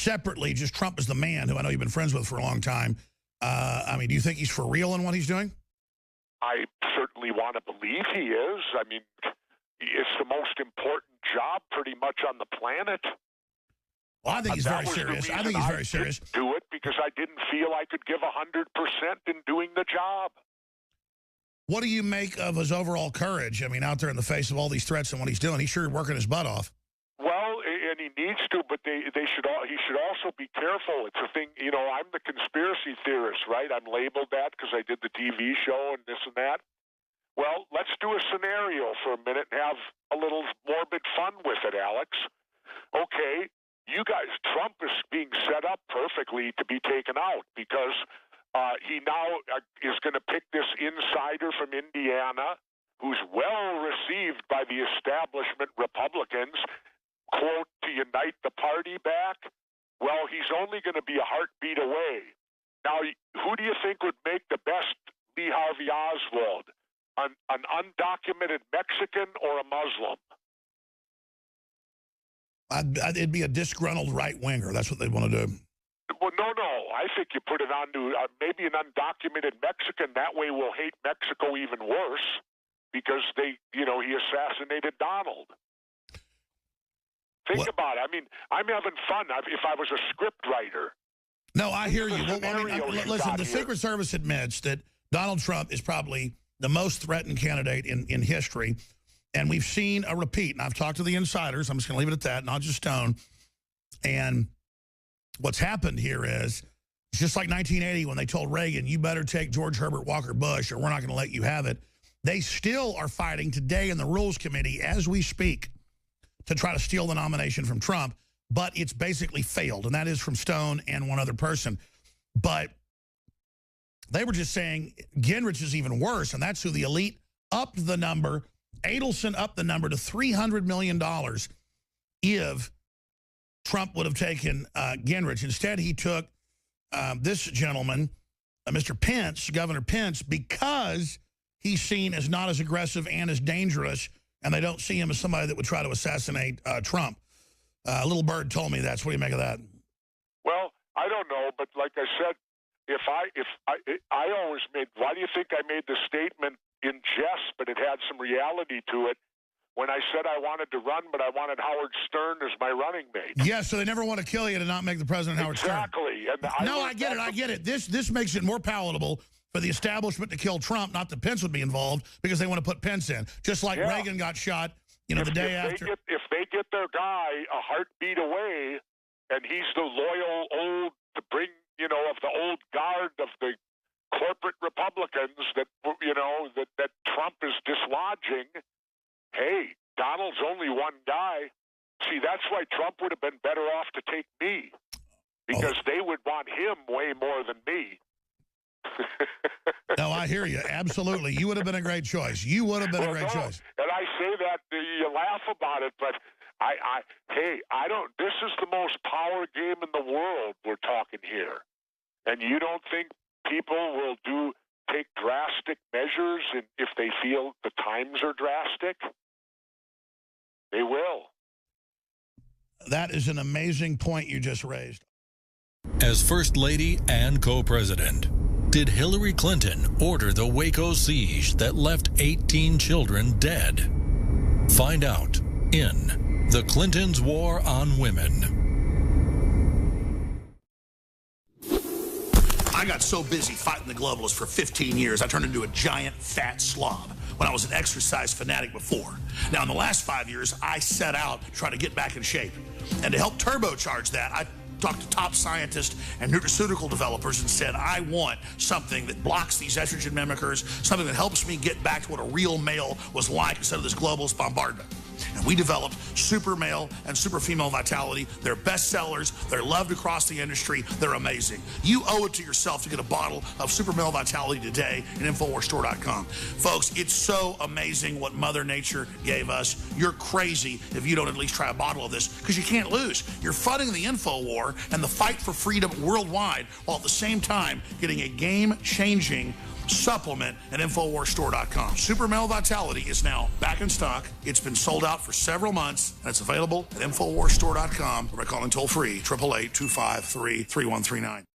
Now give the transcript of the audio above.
separately, just Trump is the man, who I know you've been friends with for a long time. I mean, do you think he's for real in what he's doing? I certainly want to believe he is. I mean, it's the most important job pretty much on the planet. Well, I think he's very serious. I think he's very serious. Do it because I didn't feel I could give 100% in doing the job. What do you make of his overall courage? I mean, out there in the face of all these threats and what he's doing, he's sure working his butt off. Well, and he needs to, but he should also be careful. It's a thing, you know, I'm the conspiracy theorist, right? I'm labeled that because I did the TV show and this and that. Well, let's do a scenario for a minute and have a little morbid fun with it, Alex. Okay, you guys, Trump is being set up perfectly to be taken out because he now is going to pick this insider from Indiana who's well received by the establishment Republicans, quote, to unite the party back. Well, he's only going to be a heartbeat away. Now, who do you think would make the best Lee Harvey Oswald? An undocumented Mexican or a Muslim? It'd be a disgruntled right-winger. That's what they want to do. Well, no. I think you put it on to maybe an undocumented Mexican. That way we'll hate Mexico even worse because he assassinated Donald. Think about it. I mean, I'm having fun. If I was a script writer. No, I hear you. Well, I mean, listen, the Secret Service admits that Donald Trump is probably the most threatened candidate in history. And we've seen a repeat. And I've talked to the insiders. I'm just going to leave it at that, not just Stone. And what's happened here is, it's just like 1980 when they told Reagan, you better take George Herbert Walker Bush or we're not going to let you have it. They still are fighting today in the Rules Committee as we speak to try to steal the nomination from Trump. But it's basically failed. And that is from Stone and one other person. But they were just saying Gingrich is even worse. And that's who the elite upped the number. Adelson upped the number to $300 million if Trump would have taken Gingrich. Instead, he took this gentleman, Mr. Pence, Governor Pence, because he's seen as not as aggressive and as dangerous, and they don't see him as somebody that would try to assassinate Trump. Little Bird told me that. So what do you make of that? Well, I don't know, but like I said, I always made, why do you think I made the statement in jest, but it had some reality to it, when I said I wanted to run, but I wanted Howard Stern as my running mate? Yeah, so they never want to kill you to not make the president Howard Stern. Exactly. No, I get it. This makes it more palatable for the establishment to kill Trump, not that Pence would be involved, because they want to put Pence in. Just like Reagan got shot, the day after. If they get their guy a heartbeat away, and he's the loyal old, to bring, of the old guard of the corporate Republicans that Trump is dislodging, hey, Donald's only one guy. See, that's why Trump would have been better off to take me, because they would want him way more than me. No, I hear you. Absolutely. You would have been a great choice. You would have been a great choice. And I say that, you laugh about it, but this is the most power game in the world we're talking here. And you don't think people will take drastic measures if they feel the times are drastic? They will. That is an amazing point you just raised. As First Lady and co-president, did Hillary Clinton order the Waco siege that left 18 children dead? Find out in The Clintons' War on Women. I got so busy fighting the globalists for 15 years, I turned into a giant fat slob when I was an exercise fanatic before. Now, in the last 5 years, I set out to try to get back in shape. And to help turbocharge that, I talked to top scientists and nutraceutical developers and said, I want something that blocks these estrogen mimickers, something that helps me get back to what a real male was like instead of this globalist bombardment. And we developed Super Male and Super Female Vitality. They're bestsellers. They're loved across the industry. They're amazing. You owe it to yourself to get a bottle of Super Male Vitality today at InfoWarsStore.com. Folks, it's so amazing what Mother Nature gave us. You're crazy if you don't at least try a bottle of this, because you can't lose. You're funding the info war and the fight for freedom worldwide, while at the same time getting a game-changing supplement at InfoWarsStore.com. Super Male Vitality is now back in stock. It's been sold out for several months, and it's available at InfoWarsStore.com or by calling toll-free 888-253-3139.